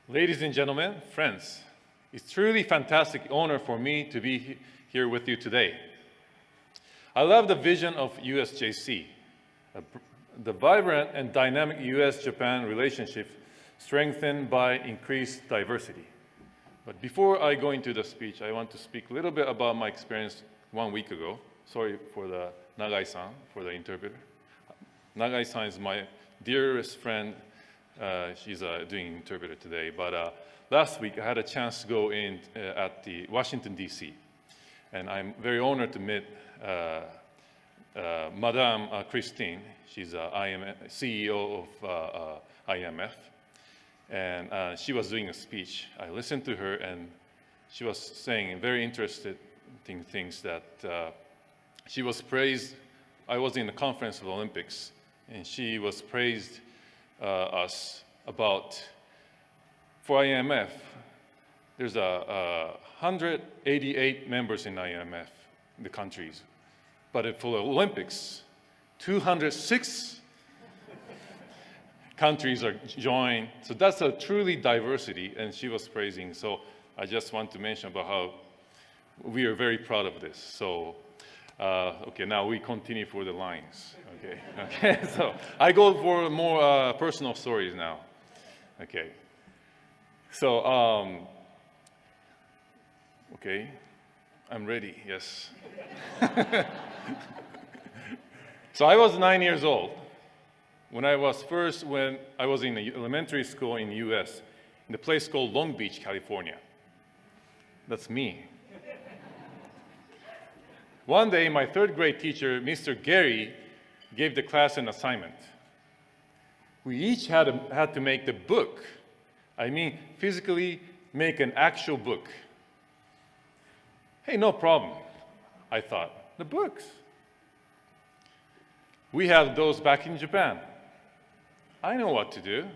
Ladies and gentlemen, friends, it's truly fantastic honor for me to be here with you today. I love the vision of USJC, the vibrant and dynamic US-Japan relationship strengthened by increased diversity. But before I go into the speech, I want to speak a little bit about my experience 1 week ago. Sorry for the Nagai-san, for the interpreter. Nagai-san is my dearest friend. She's doing interpreter today. But last week, I had a chance to go in at the Washington, D.C. And I'm very honored to meet Madame Christine. She's CEO of IMF. And she was doing a speech. I listened to her, and she was saying very interesting things that she was praised. I was in the conference of the Olympics, and she was praised us about, for IMF, there's 188 members in IMF, the countries. But for the Olympics, 206 countries are joined. So that's a truly diversity, and she was praising. So I just want to mention about how we are very proud of this. So, okay, now we continue for the lines. Okay, so I go for more personal stories now. Okay, so, okay, I'm ready, yes. So I was 9 years old when I was in the elementary school in the US, in a place called Long Beach, California. That's me. One day, my third grade teacher, Mr. Gary, gave the class an assignment. We each had to make the book. I mean, physically make an actual book. Hey, no problem, I thought. The books. We have those back in Japan. I know what to do.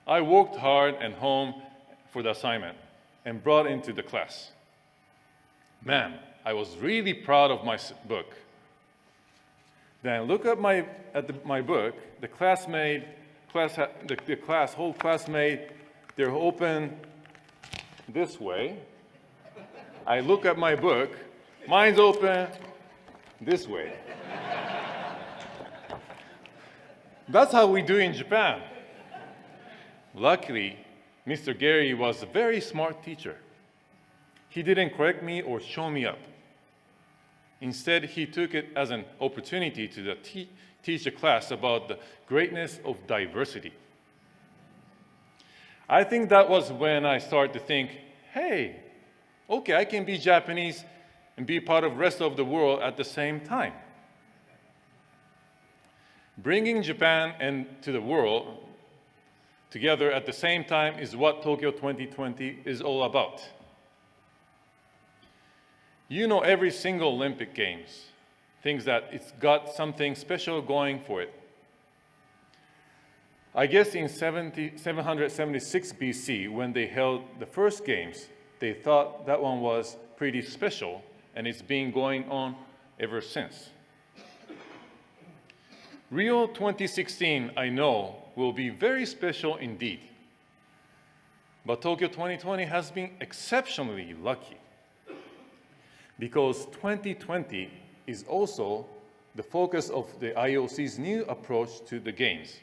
I worked hard and home for the assignment and brought it into the class. Man, I was really proud of my book. Then I look at my book. The whole class made. They're open this way. I look at my book. Mine's open this way. That's how we do in Japan. Luckily, Mr. Gary was a very smart teacher. He didn't correct me or show me up. Instead, he took it as an opportunity to teach the class about the greatness of diversity. I think that was when I started to think, hey, okay, I can be Japanese and be part of the rest of the world at the same time. Bringing Japan and to the world together at the same time is what Tokyo 2020 is all about. You know every single Olympic Games thinks that it's got something special going for it. I guess in 776 BC, when they held the first Games, they thought that one was pretty special, and it's been going on ever since. Rio 2016, I know, will be very special indeed. But Tokyo 2020 has been exceptionally lucky, because 2020 is also the focus of the IOC's new approach to the Games.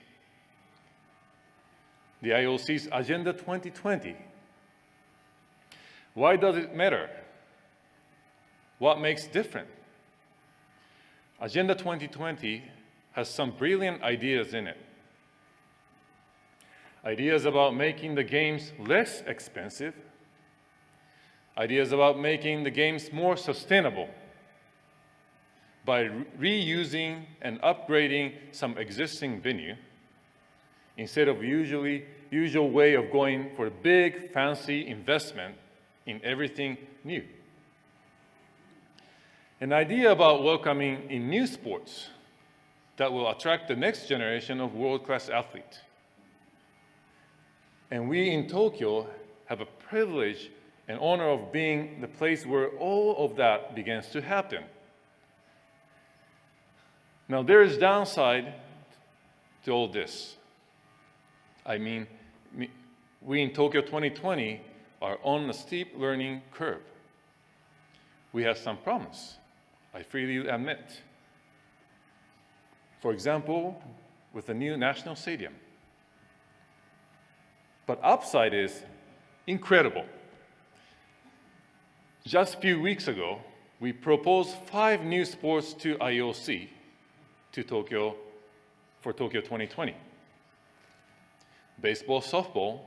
The IOC's Agenda 2020. Why does it matter? What makes different? Agenda 2020 has some brilliant ideas in it. Ideas about making the Games less expensive. Ideas about making the Games more sustainable by reusing and upgrading some existing venue instead of usual way of going for a big, fancy investment in everything new. An idea about welcoming in new sports that will attract the next generation of world-class athletes. And we in Tokyo have a privilege and honor of being the place where all of that begins to happen. Now, there is downside to all this. I mean, we in Tokyo 2020 are on a steep learning curve. We have some problems, I freely admit. For example, with the new national stadium. But upside is incredible. Just a few weeks ago, we proposed 5 new sports to IOC for Tokyo 2020. Baseball, softball,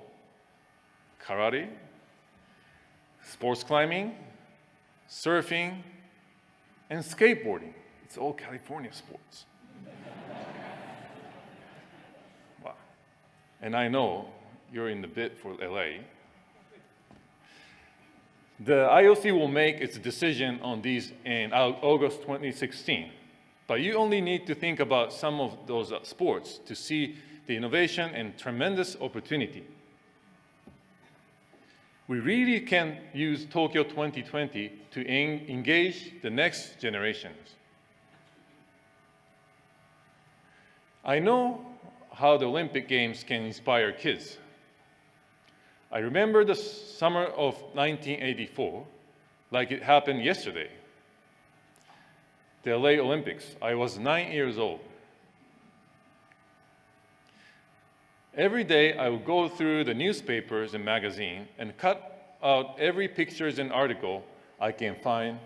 karate, sports climbing, surfing, and skateboarding. It's all California sports. Wow. And I know you're in the bid for LA. The IOC will make its decision on these in August 2016. But you only need to think about some of those sports to see the innovation and tremendous opportunity. We really can use Tokyo 2020 to engage the next generations. I know how the Olympic Games can inspire kids. I remember the summer of 1984 like it happened yesterday. The LA Olympics. I was 9 years old. Every day I would go through the newspapers and magazines and cut out every pictures and article I can find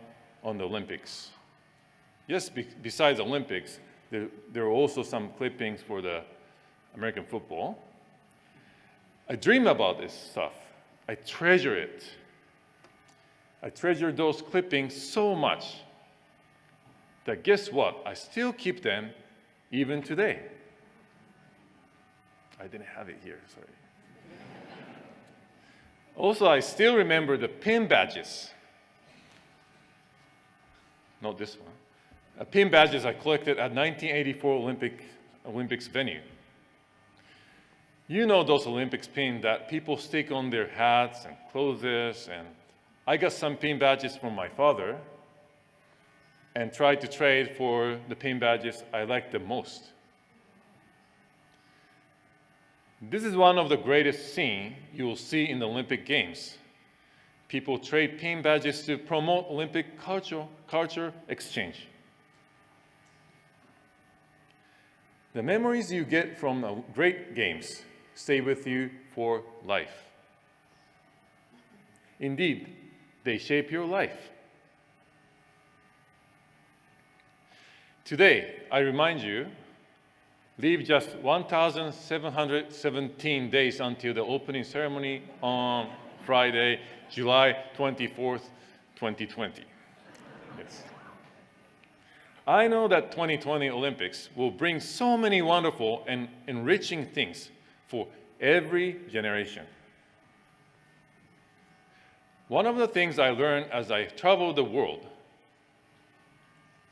on the Olympics. Yes, besides Olympics, there are also some clippings for the American football. I dream about this stuff. I treasure it. I treasure those clippings so much that guess what? I still keep them even today. I didn't have it here, sorry. Also, I still remember the pin badges. Not this one. Pin badges I collected at 1984 Olympics venue. You know those Olympics pins that people stick on their hats and clothes, and I got some pin badges from my father and tried to trade for the pin badges I liked the most. This is one of the greatest scenes you will see in the Olympic Games. People trade pin badges to promote Olympic culture exchange. The memories you get from great games stay with you for life. Indeed, they shape your life. Today, I remind you, leave just 1,717 days until the opening ceremony on Friday, July 24th, 2020. Yes. I know that 2020 Olympics will bring so many wonderful and enriching things for every generation. One of the things I learned as I travel the world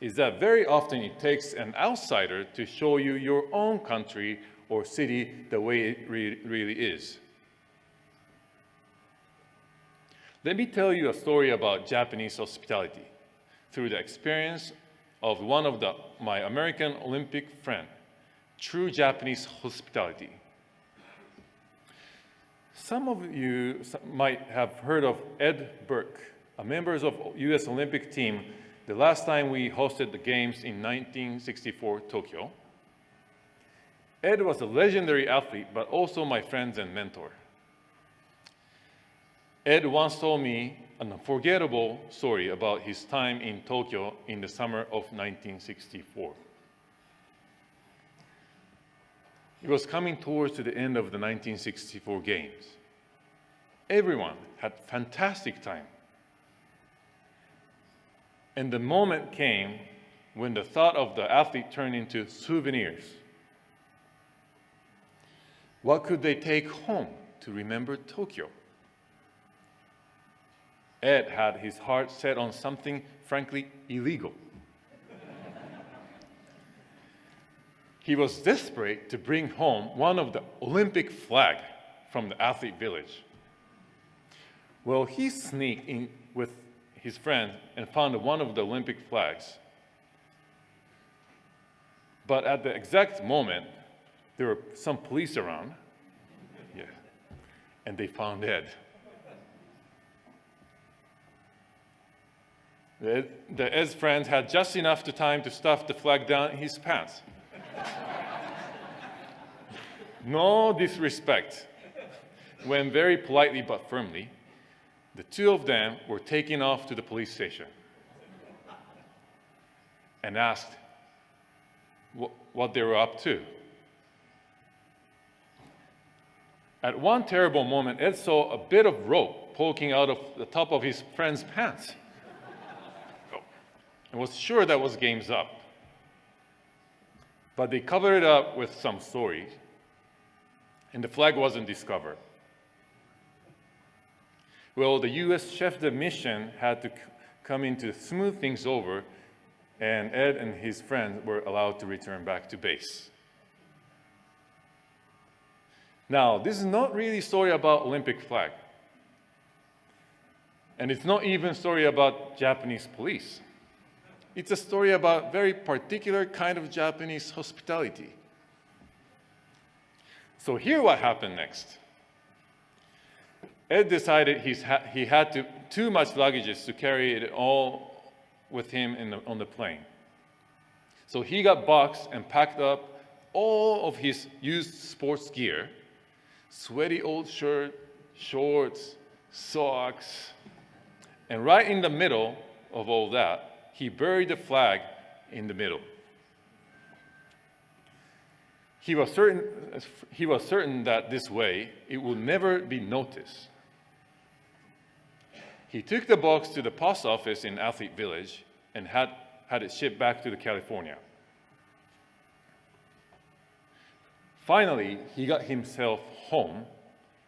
is that very often it takes an outsider to show you your own country or city the way it really is. Let me tell you a story about Japanese hospitality through the experience of one of my American Olympic friend, true Japanese hospitality. Some of you might have heard of Ed Burke, a member of US Olympic team the last time we hosted the Games in 1964 Tokyo. Ed was a legendary athlete, but also my friend and mentor. Ed once told me an unforgettable story about his time in Tokyo in the summer of 1964. It was coming towards the end of the 1964 Games. Everyone had a fantastic time. And the moment came when the thought of the athlete turned into souvenirs. What could they take home to remember Tokyo? Ed had his heart set on something frankly illegal. He was desperate to bring home one of the Olympic flag from the athlete village. Well, he sneaked in with his friend and found one of the Olympic flags. But at the exact moment, there were some police around. Yeah. and they found Ed. Ed's friends had just enough time to stuff the flag down his pants. No disrespect. When very politely but firmly, the two of them were taken off to the police station and asked what they were up to. At one terrible moment, Ed saw a bit of rope poking out of the top of his friend's pants and was sure that was game's up. But they covered it up with some stories, and the flag wasn't discovered. Well, the U.S. chef de mission had to come in to smooth things over, and Ed and his friends were allowed to return back to base. Now, this is not really a story about Olympic flag. And it's not even a story about Japanese police. It's a story about very particular kind of Japanese hospitality. So here's what happened next. Ed decided he had too much luggage to carry it all with him on the plane. So he got boxed and packed up all of his used sports gear, sweaty old shirt, shorts, socks, and right in the middle of all that, he buried the flag in the middle. He was certain that this way it would never be noticed. He took the box to the post office in Athlete Village and had it shipped back to California. Finally, he got himself home.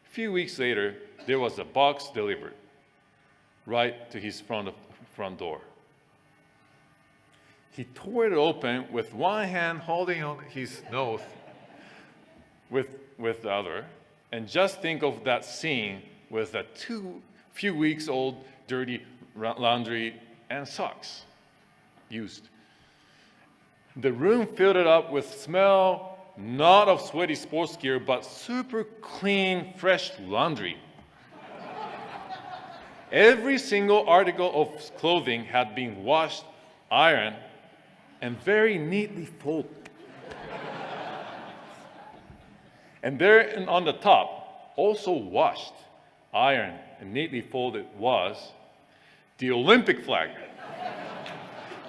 A few weeks later, there was a box delivered right to his front door. He tore it open with one hand holding on his nose with the other, and just think of that scene with a few weeks old dirty laundry and socks used. The room filled it up with smell, not of sweaty sports gear, but super clean, fresh laundry. Every single article of clothing had been washed, ironed, and very neatly folded. And there on the top, also washed, ironed, and neatly folded was the Olympic flag.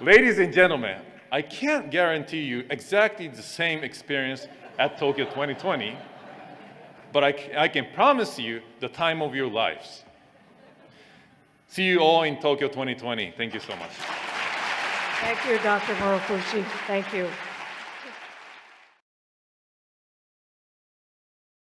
Ladies and gentlemen, I can't guarantee you exactly the same experience at Tokyo 2020, but I can promise you the time of your lives. See you all in Tokyo 2020. Thank you so much. Thank you, Dr. Murofushi. Thank you.